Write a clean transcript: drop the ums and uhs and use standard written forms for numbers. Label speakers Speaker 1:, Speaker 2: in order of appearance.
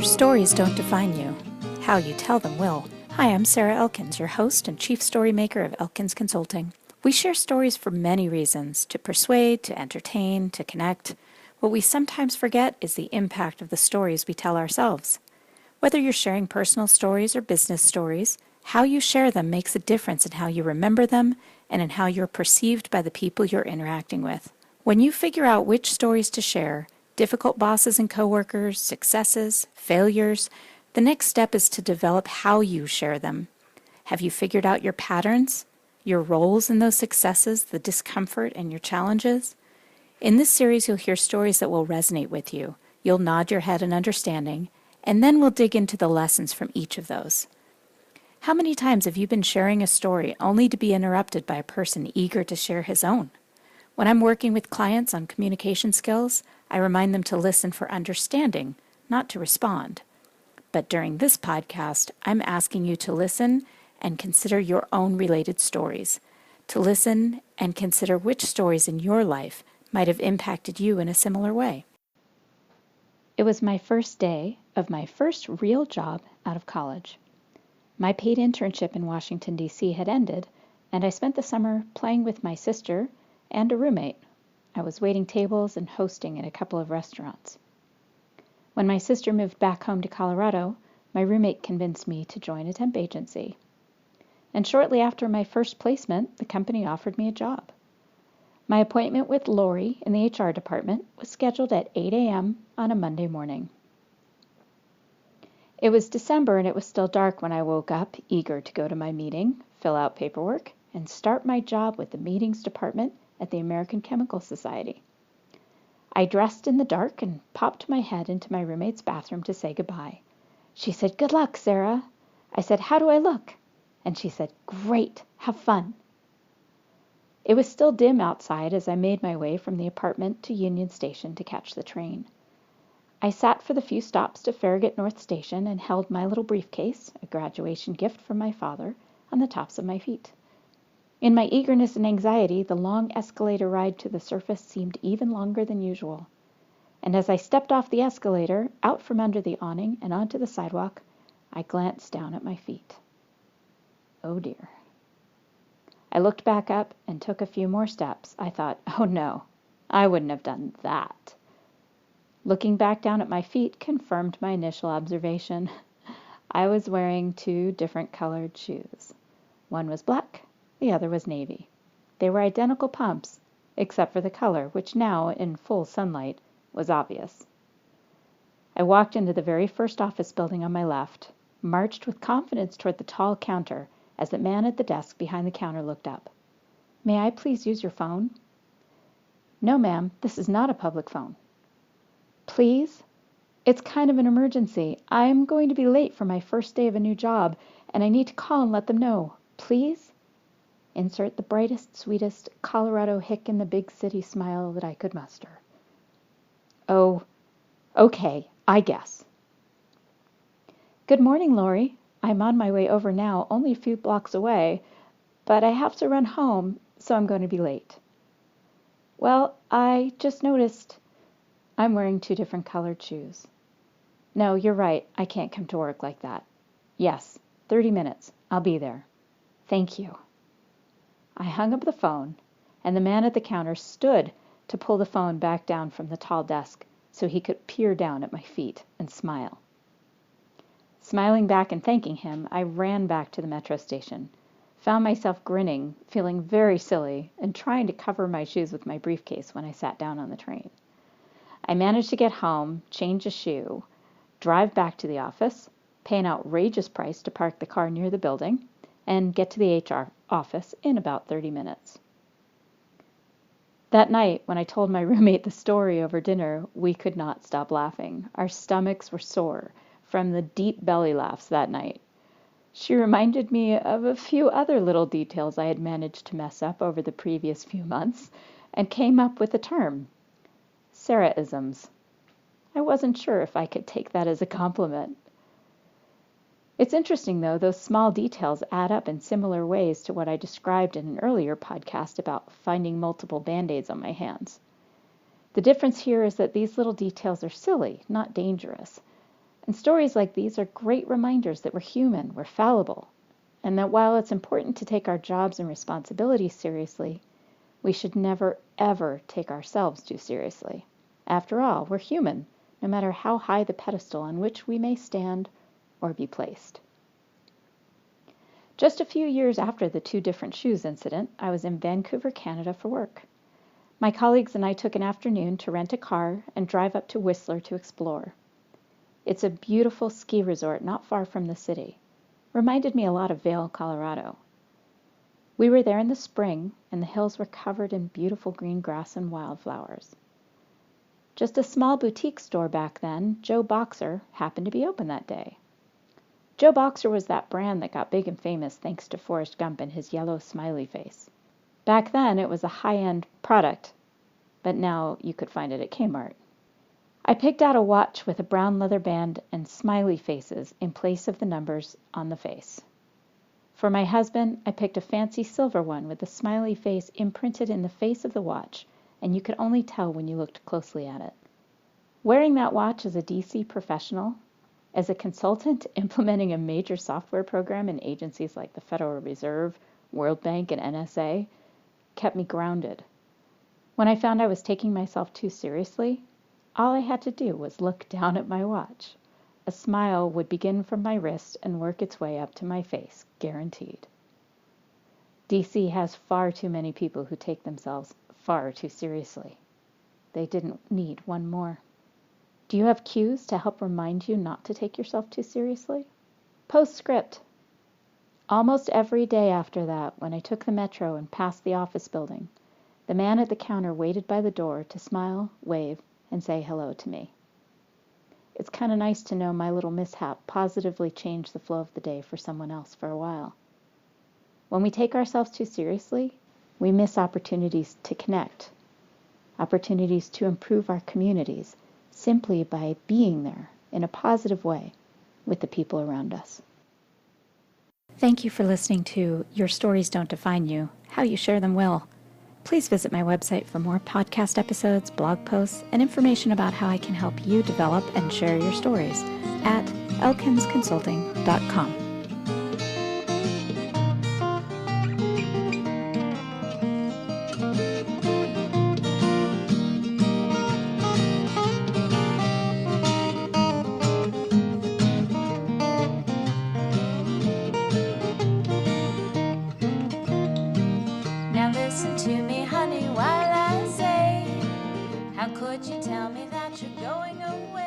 Speaker 1: Your stories don't define you. How you tell them will. Hi, I'm Sarah Elkins, your host and chief story maker of Elkins Consulting. We share stories for many reasons, to persuade, to entertain, to connect. What we sometimes forget is the impact of the stories we tell ourselves. Whether you're sharing personal stories or business stories, how you share them makes a difference in how you remember them and in how you're perceived by the people you're interacting with. When you figure out which stories to share, difficult bosses and coworkers, successes, failures, the next step is to develop how you share them. Have you figured out your patterns, your roles in those successes, the discomfort, and your challenges? In this series, you'll hear stories that will resonate with you. You'll nod your head in understanding, and then we'll dig into the lessons from each of those. How many times have you been sharing a story only to be interrupted by a person eager to share his own? When I'm working with clients on communication skills, I remind them to listen for understanding, not to respond. But during this podcast, I'm asking you to listen and consider your own related stories, to listen and consider which stories in your life might have impacted you in a similar way. It was my first day of my first real job out of college. My paid internship in Washington, D.C. had ended, and I spent the summer playing with my sister and a roommate. I was waiting tables and hosting at a couple of restaurants. When my sister moved back home to Colorado, my roommate convinced me to join a temp agency. And shortly after my first placement, the company offered me a job. My appointment with Lori in the HR department was scheduled at 8 a.m. on a Monday morning. It was December and it was still dark when I woke up, eager to go to my meeting, fill out paperwork, and start my job with the meetings department at the American Chemical Society. I dressed in the dark and popped my head into my roommate's bathroom to say goodbye. She said, "Good luck, Sarah." I said, "How do I look?" And she said, "Great, have fun." It was still dim outside as I made my way from the apartment to Union Station to catch the train. I sat for the few stops to Farragut North Station and held my little briefcase, a graduation gift from my father, on the tops of my feet. In my eagerness and anxiety, the long escalator ride to the surface seemed even longer than usual. And as I stepped off the escalator, out from under the awning and onto the sidewalk, I glanced down at my feet. Oh dear. I looked back up and took a few more steps. I thought, oh no, I wouldn't have done that. Looking back down at my feet confirmed my initial observation. I was wearing two different colored shoes. One was black, the other was navy. They were identical pumps, except for the color, which now, in full sunlight, was obvious. I walked into the very first office building on my left, marched with confidence toward the tall counter as the man at the desk behind the counter looked up. "May I please use your phone?" "No, ma'am, this is not a public phone." "Please? It's kind of an emergency. I'm going to be late for my first day of a new job, and I need to call and let them know. Please?" Insert the brightest, sweetest Colorado hick in the big city smile that I could muster. "Oh, okay, I guess." "Good morning, Lori. I'm on my way over now, only a few blocks away, but I have to run home, so I'm going to be late." "Well, I just noticed I'm wearing two different colored shoes." "No, you're right. I can't come to work like that." "Yes, 30 minutes. I'll be there." "Thank you." I hung up the phone, and the man at the counter stood to pull the phone back down from the tall desk so he could peer down at my feet and smile. Smiling back and thanking him, I ran back to the metro station, found myself grinning, feeling very silly, and trying to cover my shoes with my briefcase when I sat down on the train. I managed to get home, change a shoe, drive back to the office, pay an outrageous price to park the car near the building, and get to the HR office in about 30 minutes. That night, when I told my roommate the story over dinner, we could not stop laughing. Our stomachs were sore from the deep belly laughs that night. She reminded me of a few other little details I had managed to mess up over the previous few months, and came up with the term, Sarah-isms. I wasn't sure if I could take that as a compliment. It's interesting, though, those small details add up in similar ways to what I described in an earlier podcast about finding multiple Band-Aids on my hands. The difference here is that these little details are silly, not dangerous. And stories like these are great reminders that we're human, we're fallible, and that while it's important to take our jobs and responsibilities seriously, we should never, ever take ourselves too seriously. After all, we're human, no matter how high the pedestal on which we may stand or be placed. Just a few years after the 2 different shoes incident, I was in Vancouver, Canada for work. My colleagues and I took an afternoon to rent a car and drive up to Whistler to explore. It's a beautiful ski resort not far from the city. Reminded me a lot of Vail, Colorado. We were there in the spring, and the hills were covered in beautiful green grass and wildflowers. Just a small boutique store back then, Joe Boxer, happened to be open that day. Joe Boxer was that brand that got big and famous thanks to Forrest Gump and his yellow smiley face. Back then, it was a high-end product, but now you could find it at Kmart. I picked out a watch with a brown leather band and smiley faces in place of the numbers on the face. For my husband, I picked a fancy silver one with a smiley face imprinted in the face of the watch, and you could only tell when you looked closely at it. Wearing that watch as a DC professional, as a consultant implementing a major software program in agencies like the Federal Reserve, World Bank, and NSA, kept me grounded. When I found I was taking myself too seriously, all I had to do was look down at my watch. A smile would begin from my wrist and work its way up to my face, guaranteed. DC has far too many people who take themselves far too seriously. They didn't need one more. Do you have cues to help remind you not to take yourself too seriously? Postscript. Almost every day after that, when I took the metro and passed the office building, the man at the counter waited by the door to smile, wave, and say hello to me. It's kind of nice to know my little mishap positively changed the flow of the day for someone else for a while. When we take ourselves too seriously, we miss opportunities to connect, opportunities to improve our communities simply by being there in a positive way with the people around us. Thank you for listening to Your Stories Don't Define You, How You Share Them Will. Please visit my website for more podcast episodes, blog posts, and information about how I can help you develop and share your stories at elkinsconsulting.com.
Speaker 2: Now listen to me, honey, while I say, how could you tell me that you're going away?